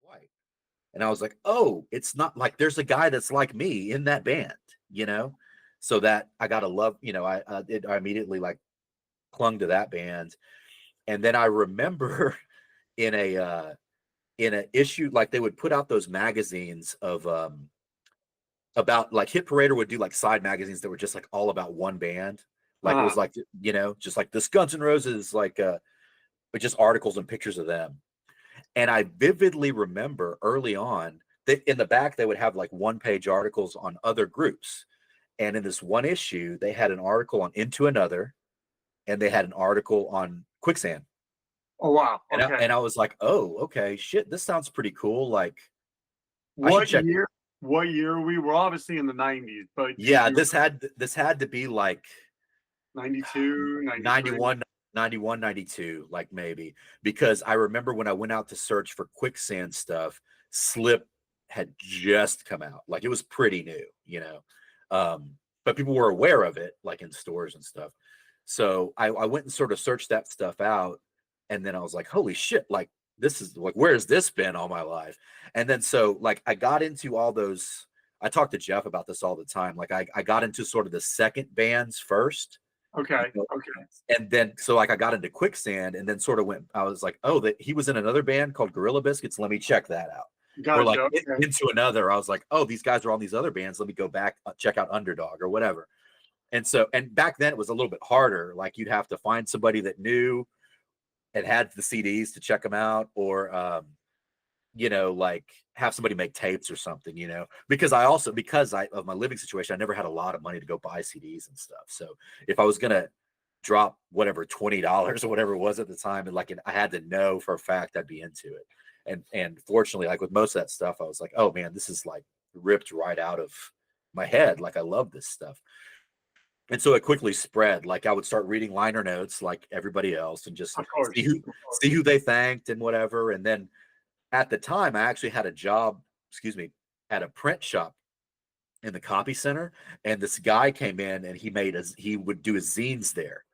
white. And I was like, oh, it's not like there's a guy that's like me in that band, you know? So that I got to love, you know, I immediately like clung to that band. And then I remember in in an issue, like they would put out those magazines of, about like Hit Parader would do like side magazines that were just like all about one band. Like it was like, you know, just like this Guns N' Roses, like, but just articles and pictures of them. And I vividly remember early on that in the back, they would have like one-page articles on other groups. And in this one issue, they had an article on Into Another, and they had an article on Quicksand. Oh, wow. And Okay. I was like, oh, okay, shit, this sounds pretty cool. Like, I should What check. year? What year? We were obviously in the 90s, but Yeah, this had to be like 92, 91, 91, 92, like maybe, because I remember when I went out to search for Quicksand stuff, Slip had just come out. Like it was pretty new, you know. But people were aware of it, like in stores and stuff. So I went and sort of searched that stuff out, and then I was like, holy shit, like this is like, where's this been all my life? And then so like I got into all those. I talk to Jeff about this all the time. Like I got into sort of the second bands first. Okay. You know? Okay. And then so like I got into Quicksand, and then sort of went, I was like, oh, that he was in another band called Gorilla Biscuits. Let me check that out. Gotcha. Or like Okay. Into Another. I was like, oh, these guys are on these other bands. Let me go back, check out Underdog or whatever. And so, and back then it was a little bit harder. Like you'd have to find somebody that knew and had the CDs to check them out, or you know, like have somebody make tapes or something, you know, because of my living situation, I never had a lot of money to go buy CDs and stuff. So if I was going to drop whatever, $20 or whatever it was at the time, and like, I had to know for a fact I'd be into it. And fortunately, like with most of that stuff, I was like, oh man, this is like ripped right out of my head. Like I love this stuff. And so it quickly spread. Like I would start reading liner notes like everybody else, and just Of course. see who they thanked and whatever. And then at the time, I actually had a job, at a print shop in the copy center. And this guy came in, and he would do his zines there.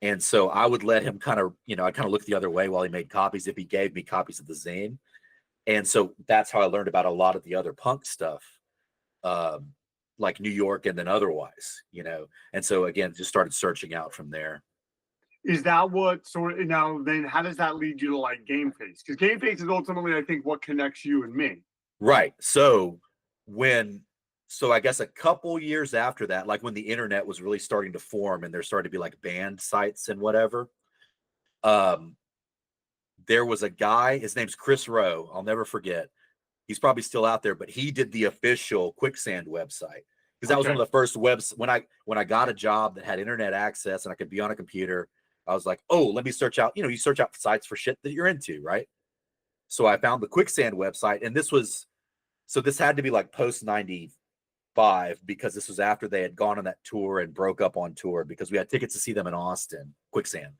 And so I would let him kind of, you know, I kind of look the other way while he made copies if he gave me copies of the zine. And so that's how I learned about a lot of the other punk stuff, like New York and then otherwise, you know. And so again, just started searching out from there. Is that what sort of now then how does that lead you to like Game Face? Because Game Face is ultimately, I think, what connects you and me. Right. So I guess a couple years after that, like when the internet was really starting to form and there started to be like band sites and whatever, there was a guy, his name's Chris Rowe. I'll never forget. He's probably still out there, but he did the official Quicksand website. Because that was one of the first webs when I got a job that had internet access and I could be on a computer. I was like, oh, let me search out, you know, you search out sites for shit that you're into, right? So I found the Quicksand website, and this had to be like post 95, because this was after they had gone on that tour and broke up on tour, because we had tickets to see them in Austin, Quicksand.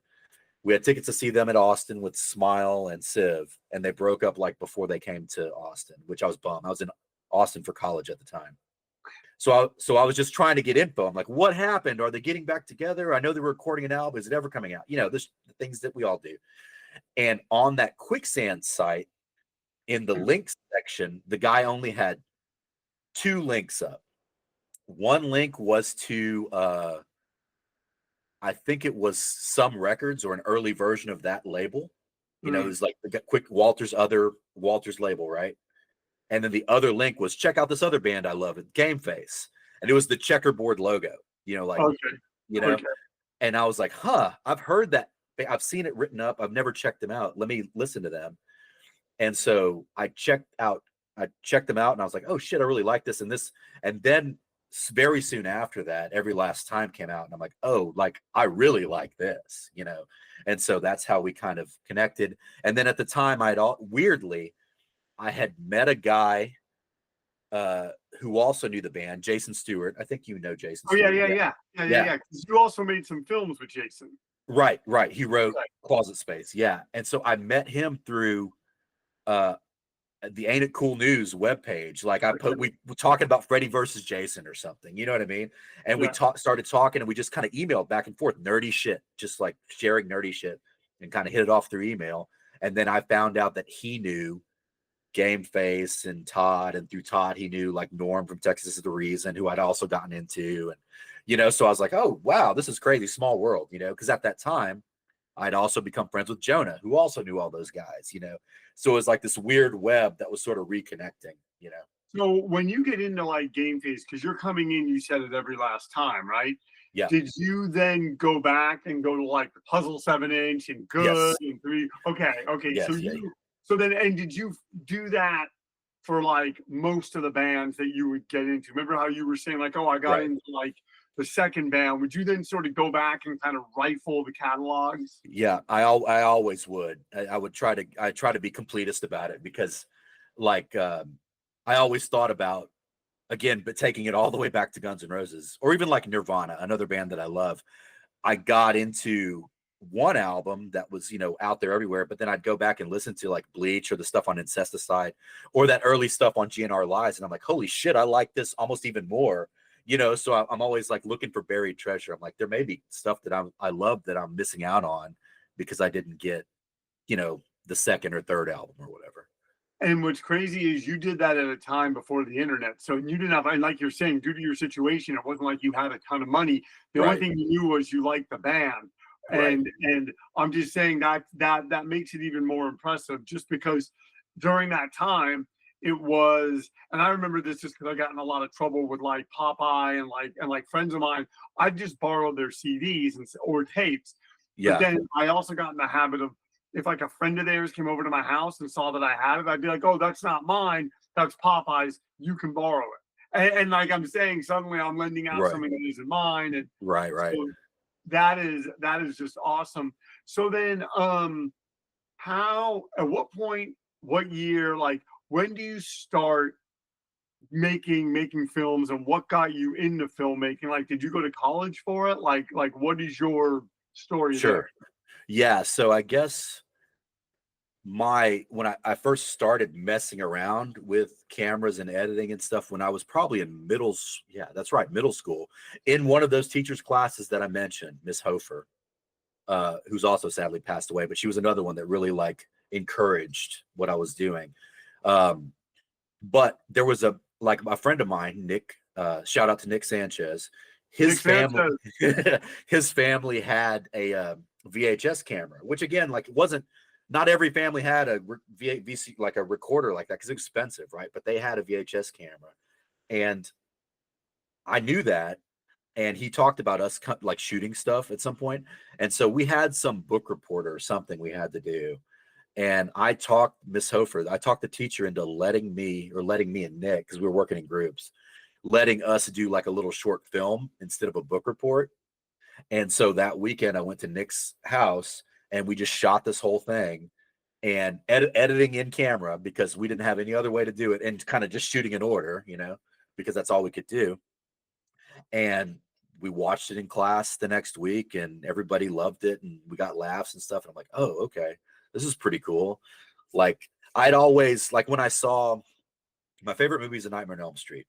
We had tickets to see them at Austin with Smile and Civ, and they broke up like before they came to Austin, which I was bummed. I was in Austin for college at the time. So I was just trying to get info. I'm like, what happened? Are they getting back together? I know they were recording an album. Is it ever coming out? You know, the things that we all do. And on that Quicksand site, in the links section, the guy only had 2 links up. One link was to, I think it was Some Records or an early version of that label. You know, it was like the Walter's label, right? And then the other link was, check out this other band I love, Game Face. And it was the checkerboard logo, you know, like, you know, and I was like, huh, I've heard that. I've seen it written up. I've never checked them out. Let me listen to them. And so I checked them out, and I was like, oh shit, I really like this and this. And then very soon after that, Every Last Time came out, and I'm like, oh, like I really like this, you know? And so that's how we kind of connected. And then at the time weirdly, I had met a guy who also knew the band, Jason Stewart. I think you know Jason. Oh, Stewart. Yeah. Because you also made some films with Jason. Right. He wrote Closet Space. Yeah. And so I met him through the Ain't It Cool News webpage. Like we were talking about Freddie versus Jason or something, you know what I mean? And we started talking, and we just kind of emailed back and forth, nerdy shit, just like sharing nerdy shit, and kind of hit it off through email. And then I found out that he knew Game Face and Todd, and through Todd he knew like Norm from Texas is the Reason, who I'd also gotten into, and so I was like, oh wow, this is crazy, small world, because at that time I'd also become friends with Jonah, who also knew all those guys, so it was like this weird web that was sort of reconnecting. So when you get into like Game Face, because you're coming in, you said it every last time, right? Yeah. Did you then go back and go to like the Puzzle 7-inch and Good and 3? Okay. Yes, So so then, and did you do that for like most of the bands that you would get into? Remember how you were saying like, oh, I got into like the second band. Would you then sort of go back and kind of rifle the catalogs? Yeah, I always would. I would try to be completist about it, because like I always thought about, again, but taking it all the way back to Guns N' Roses, or even like Nirvana, another band that I love. I got into one album that was, out there everywhere, but then I'd go back and listen to like Bleach or the stuff on Incesticide or that early stuff on GNR Lies, and I'm like, holy shit, I like this almost even more. So I'm always like looking for buried treasure. I'm like, there may be stuff that I love that I'm missing out on because I didn't get, the second or third album or whatever. And what's crazy is you did that at a time before the internet. So you didn't have, and like you're saying, due to your situation, it wasn't like you had a ton of money. The only thing you knew was you liked the band. And I'm just saying that makes it even more impressive, just because during that time it was, and I remember this just because I got in a lot of trouble with like Popeye and like friends of mine. I just borrowed their CDs or tapes. Yeah. But then I also got in the habit of, if like a friend of theirs came over to my house and saw that I had it, I'd be like, oh, that's not mine, that's Popeye's, you can borrow it. And like I'm saying, suddenly I'm lending out something that isn't mine. And so that is just awesome. So then at what point, what year, like when do you start making films, and what got you into filmmaking? Like, did you go to college for it? Like what is your story there? Yeah, so I guess when I first started messing around with cameras and editing and stuff, when I was probably in middle school, in one of those teachers' classes that I mentioned, Miss Hofer, who's also sadly passed away, but she was another one that really like encouraged what I was doing. But there was a friend of mine, Nick, shout out to Nick Sanchez. His family had a VHS camera, which again, like not every family had a VC, like a recorder like that, because it's expensive, right? But they had a VHS camera, and I knew that. And he talked about us like shooting stuff at some point, and so we had some book report or something we had to do. And I talked Miss Hofer, I talked the teacher into letting me and Nick, because we were working in groups, letting us do like a little short film instead of a book report. And so that weekend I went to Nick's house and we just shot this whole thing, and editing in camera, because we didn't have any other way to do it, and kind of just shooting in order, because that's all we could do. And we watched it in class the next week, and everybody loved it, and we got laughs and stuff. And I'm like, oh, okay, this is pretty cool. Like I'd always, like when I saw, my favorite movie is A Nightmare on Elm Street.